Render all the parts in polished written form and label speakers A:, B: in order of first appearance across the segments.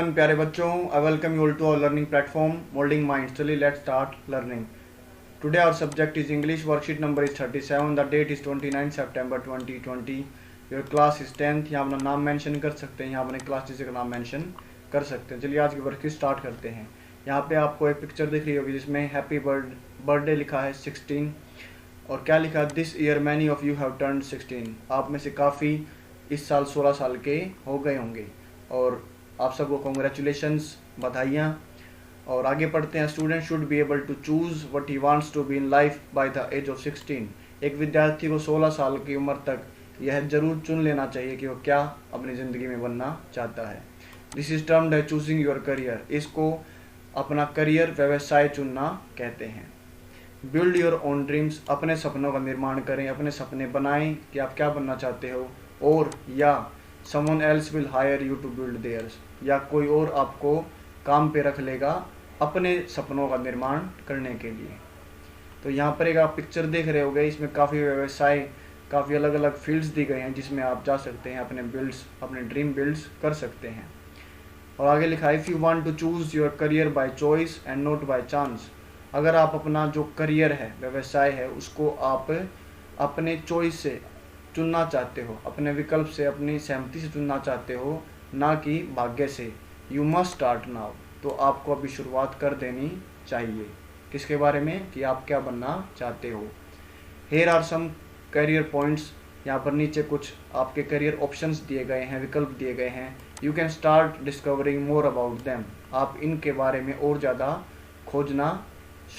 A: Everyone, प्यारे बच्चों, I welcome you all to our learning platform moulding minds. चलिए let's start learning. Today our subject is English. Worksheet number is 37। The date is 29 September 2020। Your class is 10th। यहाँ अपना नाम mention कर सकते हैं, यहाँ अपने क्लास टीचर का नाम मेंशन कर सकते हैं। चलिए आज की वर्कशीट स्टार्ट करते हैं। यहाँ पे आपको एक पिक्चर दिख रही होगी जिसमें हैप्पी बर्थडे लिखा है 16, और क्या लिखा है, this year many of you have turned 16। आप में से काफ़ी इस साल 16 साल के हो गए होंगे और आप सबको कॉन्ग्रेचुलेशंस, बधाइयाँ। और आगे पढ़ते हैं। Student should be able to choose what he wants to be in life by the age of 16। एक विद्यार्थी को 16 साल की उम्र तक यह जरूर चुन लेना चाहिए कि वो क्या अपनी ज़िंदगी में बनना चाहता है। दिस इज टर्म्ड है चूजिंग योर करियर। इसको अपना करियर, व्यवसाय चुनना कहते हैं। Build your own dreams. अपने सपनों का निर्माण करें, अपने सपने बनाएं कि आप क्या बनना चाहते हो। और या someone else will hire you to build theirs, या कोई और आपको काम पे रख लेगा अपने सपनों का निर्माण करने के लिए। तो यहाँ पर एक आप पिक्चर देख रहे होगे, इसमें काफ़ी व्यवसाय, काफ़ी अलग अलग फील्ड्स दी गए हैं जिसमें आप जा सकते हैं, अपने ड्रीम बिल्ड्स कर सकते हैं। और आगे लिखा है, if you want to choose your career by choice and not by chance. अगर आप अपना जो करियर है, व्यवसाय है, उसको आप अपने चॉइस से चुनना चाहते हो, अपने विकल्प से, अपनी सहमति से चुनना चाहते हो, ना कि भाग्य से, यू मस्ट स्टार्ट नाउ। तो आपको अभी शुरुआत कर देनी चाहिए। किसके बारे में, कि आप क्या बनना चाहते हो। Here are some career points. यहाँ पर नीचे कुछ आपके करियर ऑप्शंस दिए गए हैं, विकल्प दिए गए हैं। You can start discovering more about them. आप इनके बारे में और ज़्यादा खोजना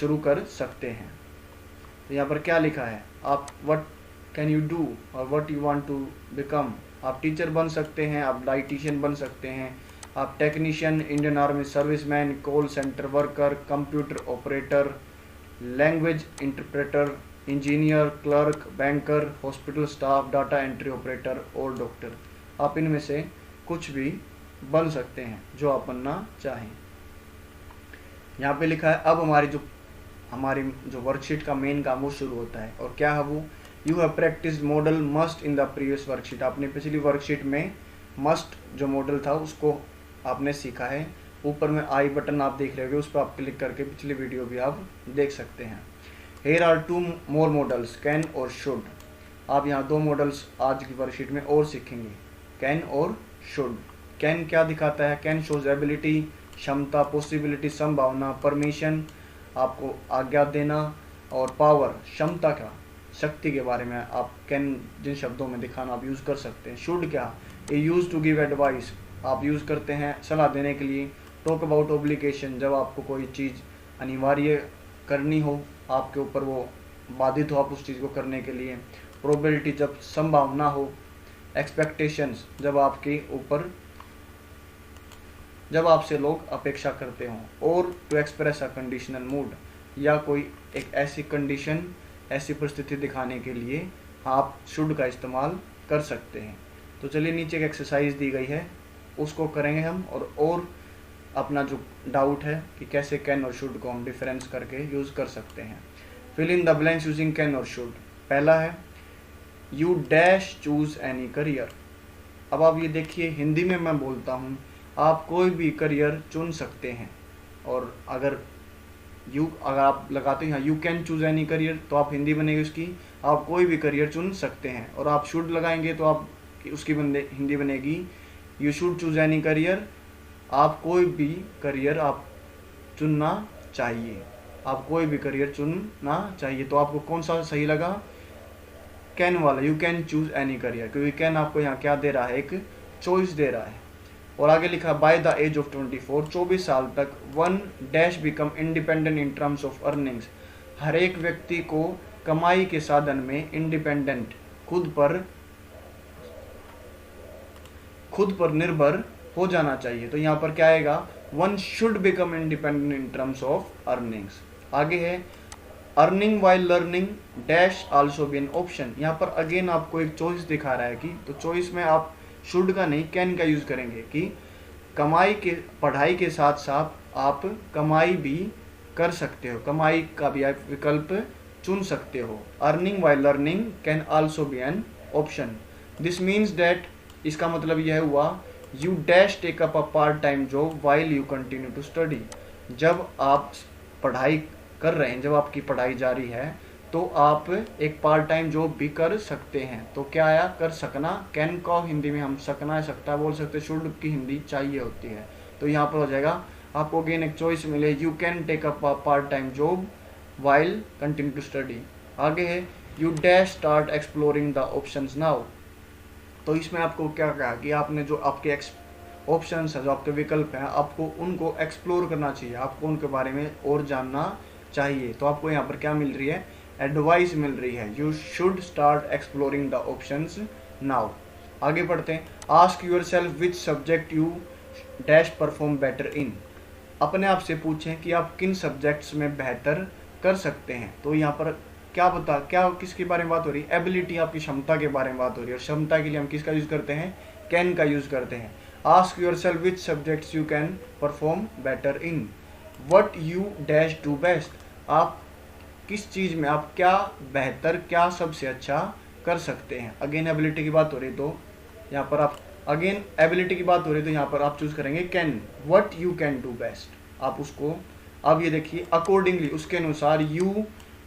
A: शुरू कर सकते हैं। तो यहाँ पर क्या लिखा है, आप व्हाट कैन यू डू और what you want to become. आप टीचर बन सकते हैं, आप डाइटिशियन बन सकते हैं, आप technician, Indian army serviceman, call centre worker, computer operator, language interpreter, engineer, clerk, banker, hospital staff, data entry operator और डॉक्टर। आप इनमें से कुछ भी बन सकते हैं जो आप बनना चाहें। यहाँ पे लिखा है, अब हमारी जो वर्कशीट का मेन काम वो शुरू होता है। और क्या है वो, you have practised model must in the previous worksheet. आपने पिछली वर्कशीट में मस्ट जो मॉडल था उसको आपने सीखा है। ऊपर में आई बटन आप देख रहे होगे, उस पर आप क्लिक करके पिछली वीडियो भी आप देख सकते हैं। Here are 2 more modals, can और शुड। आप यहाँ 2 मॉडल्स आज की वर्कशीट में और सीखेंगे, कैन और शुड। कैन क्या दिखाता है, कैन शोज एबिलिटी, क्षमता, पॉसिबिलिटी, संभावना, परमिशन, आपको आज्ञा देना, और पावर, क्षमता का, शक्ति के बारे में आप कैन जिन शब्दों में दिखाना आप यूज़ कर सकते हैं। शुड क्या, ए यूज टू गिव एडवाइस, आप यूज़ करते हैं सलाह देने के लिए। टॉक अबाउट ऑब्लिगेशन, जब आपको कोई चीज़ अनिवार्य करनी हो, आपके ऊपर वो बाधित हो आप उस चीज़ को करने के लिए। प्रोबेबिलिटी, जब संभावना हो। एक्सपेक्टेशंस, जब आपसे लोग अपेक्षा करते हों। और to express a conditional mood, या कोई एक ऐसी कंडीशन, ऐसी परिस्थिति दिखाने के लिए आप शुड का इस्तेमाल कर सकते हैं। तो चलिए नीचे एक एक्सरसाइज दी गई है, उसको करेंगे हम। और अपना जो डाउट है कि कैसे कैन और शुड को हम डिफरेंस करके यूज़ कर सकते हैं। Fill in the blanks using can और शुड। पहला है, you dash choose any career. अब आप ये देखिए, हिंदी में मैं बोलता हूँ, आप कोई भी करियर चुन सकते हैं। और अगर आप लगाते हैं you can choose any career, तो आप हिंदी बनेगी उसकी, आप कोई भी करियर चुन सकते हैं। और आप शुड लगाएंगे तो आप उसकी हिंदी बनेगी you should choose any career, आप कोई भी करियर आप चुनना चाहिए, आप कोई भी करियर चुनना चाहिए। तो आपको कौन सा सही लगा, कैन वाला, you can choose any career, क्योंकि कैन आपको यहाँ क्या दे रहा है, एक चॉइस दे रहा है। और आगे लिखा, बाय द एज ऑफ 24, 24 साल तक, one dash become independent in terms of earnings. हर एक व्यक्ति को कमाई के साधन में इंडिपेंडेंट, खुद पर निर्भर हो जाना चाहिए। तो यहाँ पर क्या आएगा, one should become independent in terms of earnings. आगे है, earning while learning dash also be an option. यहाँ पर अगेन आपको एक चॉइस दिखा रहा है कि, तो चॉइस में आप शुड का नहीं कैन का यूज़ करेंगे कि पढ़ाई के साथ साथ आप कमाई भी कर सकते हो, कमाई का भी आप विकल्प चुन सकते हो। Earning while learning can also be an option. This means that, इसका मतलब यह हुआ you dash take up a part time job while you continue to study. जब आप पढ़ाई कर रहे हैं, जब आपकी पढ़ाई जारी है, तो आप एक पार्ट टाइम जॉब भी कर सकते हैं। तो क्या आया, कर सकना। कैन का हिंदी में हम सकना है, सकता बोल सकते, शुड की हिंदी चाहिए होती है। तो यहाँ पर हो जाएगा, आपको अगेन एक चॉइस मिले, you can take up a part time job while continue to study. आगे है, you dash start exploring the options now. तो इसमें आपको क्या कहा कि आपने जो आपके ऑप्शंस है, जो आपके विकल्प हैं, आपको उनको एक्सप्लोर करना चाहिए, आपको उनके बारे में और जानना चाहिए। तो आपको यहाँ पर क्या मिल रही है, एडवाइस मिल रही है, you should start exploring the options now. आगे पढ़ते हैं, ask yourself which subject you dash perform better in. अपने आप से पूछें कि आप किन सब्जेक्ट्स में बेहतर कर सकते हैं। तो यहाँ पर क्या किसके बारे में बात हो रही है, एबिलिटी, आपकी क्षमता के बारे में बात हो रही है। और क्षमता के लिए हम किसका यूज करते हैं, कैन का यूज करते हैं। Ask yourself which subjects you can perform better in, what you dash do best. आप किस चीज में आप क्या बेहतर, क्या सबसे अच्छा कर सकते हैं। अगेन एबिलिटी की बात हो रही, तो यहाँ पर आप अगेन एबिलिटी की बात हो रही, तो यहाँ पर आप चूज करेंगे can, what you can do best. आप उसको, अब ये देखिए, अकॉर्डिंगली, उसके अनुसार, you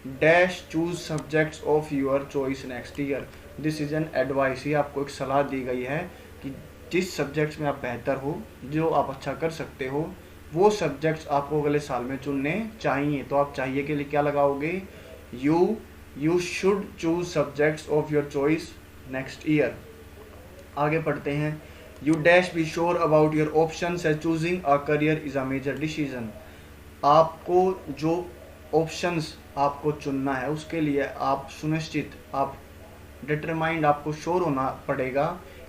A: dash choose subjects of your choice next year. This is an advice. ही आपको एक सलाह दी गई है कि जिस सब्जेक्ट्स में आप बेहतर हो, जो आप अच्छा कर सकते हो, वो सब्जेक्ट्स आपको अगले साल में चुनने चाहिए। तो आप चाहिए के लिए क्या लगाओगे, you should choose subjects of your choice next year. आगे पढ़ते हैं, you dash be sure about your options as choosing a career is a major decision. आपको जो ऑप्शंस आपको चुनना है, उसके लिए आप सुनिश्चित, आप डिटरमाइंड, आपको श्योर होना पड़ेगा,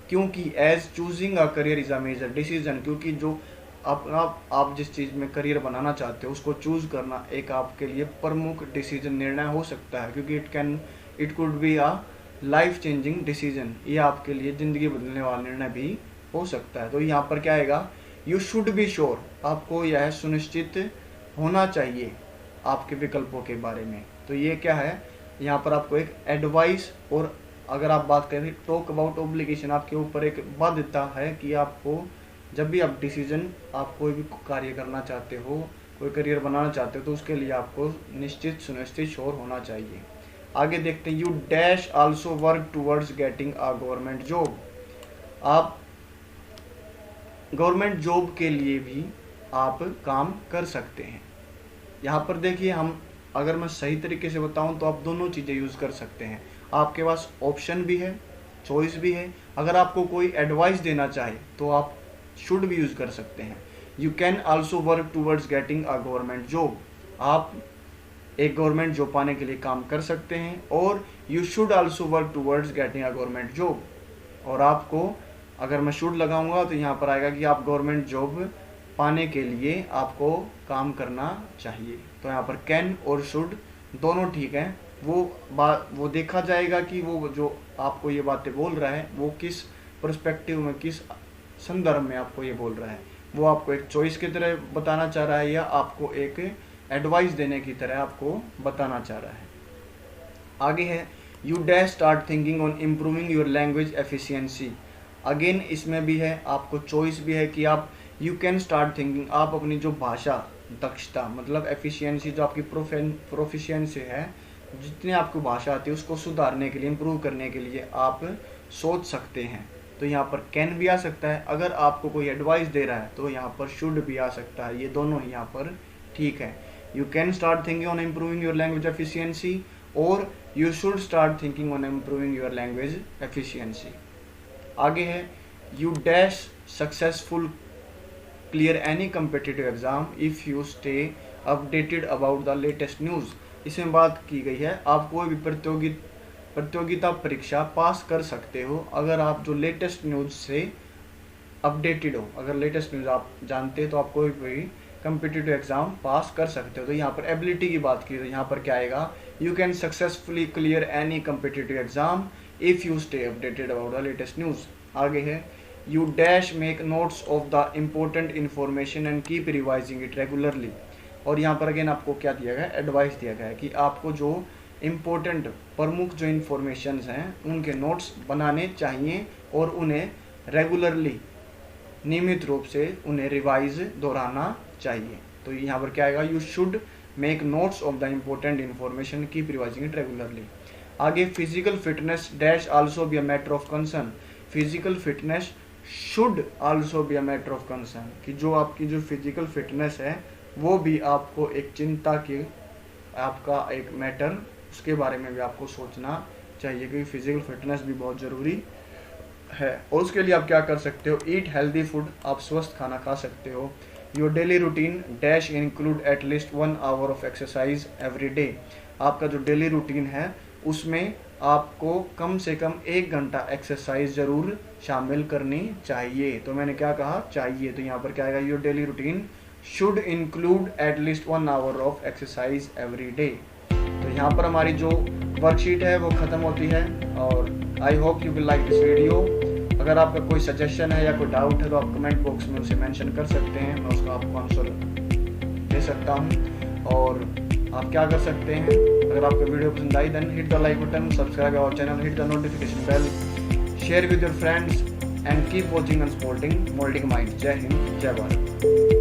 A: क्योंकि as choosing a career is a major decision, क्योंकि जो आप जिस चीज़ में करियर बनाना चाहते हो, उसको चूज करना एक आपके लिए प्रमुख डिसीजन, निर्णय हो सकता है, क्योंकि it could be a life changing decision. ये आपके लिए ज़िंदगी बदलने वाला निर्णय भी हो सकता है। तो यहाँ पर क्या आएगा, यू शुड बी श्योर, आपको यह सुनिश्चित होना चाहिए आपके विकल्पों के बारे में। तो ये क्या है, यहाँ पर आपको एक एडवाइस, और अगर आप बात करें टॉक अबाउट ऑब्लिगेशन, आपके ऊपर एक बाध्यता है कि आपको जब भी आप डिसीजन, आप कोई भी कार्य करना चाहते हो, कोई करियर बनाना चाहते हो, तो उसके लिए आपको निश्चित सुनिश्चित श्योर होना चाहिए। आगे देखते हैं, you dash also work towards getting a government job. आप गवर्नमेंट जॉब के लिए भी आप काम कर सकते हैं। यहाँ पर देखिए, हम अगर मैं सही तरीके से बताऊं तो आप दोनों चीज़ें यूज़ कर सकते हैं। आपके पास ऑप्शन भी है, चॉइस भी है। अगर आपको कोई एडवाइस देना चाहे तो आप शुड भी यूज़ कर सकते हैं। You can also work towards getting a government job. आप एक गवर्नमेंट जॉब पाने के लिए काम कर सकते हैं। और you should also work towards getting a government job. और आपको, अगर मैं शुड लगाऊंगा तो यहाँ पर आएगा कि आप गवर्नमेंट जॉब पाने के लिए आपको काम करना चाहिए। तो यहाँ पर कैन और शुड दोनों ठीक हैं। वो देखा जाएगा कि वो जो आपको ये बातें बोल रहा है, वो किस पर्सपेक्टिव में, किस संदर्भ में आपको ये बोल रहा है। वो आपको एक चॉइस की तरह बताना चाह रहा है, या आपको एक एडवाइस देने की तरह आपको बताना चाह रहा है। आगे है, you dash start thinking on improving your language efficiency. Again इसमें भी है, आपको चॉइस भी है कि आप यू कैन स्टार्ट थिंकिंग, आप अपनी जो भाषा दक्षता, मतलब एफिशिएंसी, जो आपकी प्रोफिशिएंसी है, जितनी आपको भाषा आती है, उसको सुधारने के लिए, इम्प्रूव करने के लिए आप सोच सकते हैं। तो यहाँ पर कैन भी आ सकता है। अगर आपको कोई एडवाइस दे रहा है तो यहाँ पर शुड भी आ सकता है। ये दोनों ही यहाँ पर ठीक है। You can start thinking on improving your language efficiency, और you should start thinking on improving your language efficiency. आगे है, you dash successful clear any competitive exam if you stay updated about the latest news. इसमें बात की गई है, आप कोई भी प्रतियोगिता परीक्षा पास कर सकते हो अगर आप जो लेटेस्ट न्यूज़ से अपडेटेड हो। अगर लेटेस्ट न्यूज़ आप जानते हो तो आप कोई भी कम्पिटिटिव एग्जाम पास कर सकते हो। तो यहाँ पर एबिलिटी की बात की तो यहाँ पर क्या आएगा, you can successfully clear any competitive exam if you stay updated about the latest news. आगे है, you dash make notes of the important information and keep revising it regularly. और यहाँ पर अगेन आपको क्या दिया गया है, एडवाइस दिया गया है कि आपको जो इम्पोर्टेंट, प्रमुख जो इन्फॉर्मेशंस हैं, उनके नोट्स बनाने चाहिए और उन्हें रेगुलरली नियमित रूप से उन्हें रिवाइज दोहराना चाहिए। तो यहाँ पर क्या आएगा, you should make notes of the important information, keep revising it regularly. आगे physical fitness dash also be a matter of concern, physical fitness should also be a matter of concern, कि जो आपकी जो फिजिकल फिटनेस है वो भी आपको एक चिंता की, आपका एक मैटर, उसके बारे में भी आपको सोचना चाहिए, क्योंकि फिजिकल फिटनेस भी बहुत ज़रूरी है। और उसके लिए आप क्या कर सकते हो, ईट हेल्दी फूड, आप स्वस्थ खाना खा सकते हो। Your daily routine dash include at least 1 hour of exercise every day, आपका जो डेली रूटीन है उसमें आपको कम से कम 1 घंटा एक्सरसाइज ज़रूर शामिल करनी चाहिए। तो मैंने क्या कहा, चाहिए, तो यहाँ पर क्या आएगा, your daily routine should include at least 1 hour of exercise every day. तो यहाँ पर हमारी जो वर्कशीट है वो ख़त्म होती है। और I hope you will like this video. अगर आपका कोई सजेशन है या कोई डाउट है तो आप कमेंट बॉक्स में उसे मेंशन कर सकते हैं, मैं उसका आपको आंसर दे सकता हूँ। और आप क्या कर सकते हैं, अगर आपको वीडियो पसंद आई then hit the like button, subscribe our channel, hit the notification bell, share with your friends and keep watching and supporting moulding minds. जय हिंद, जय भारत।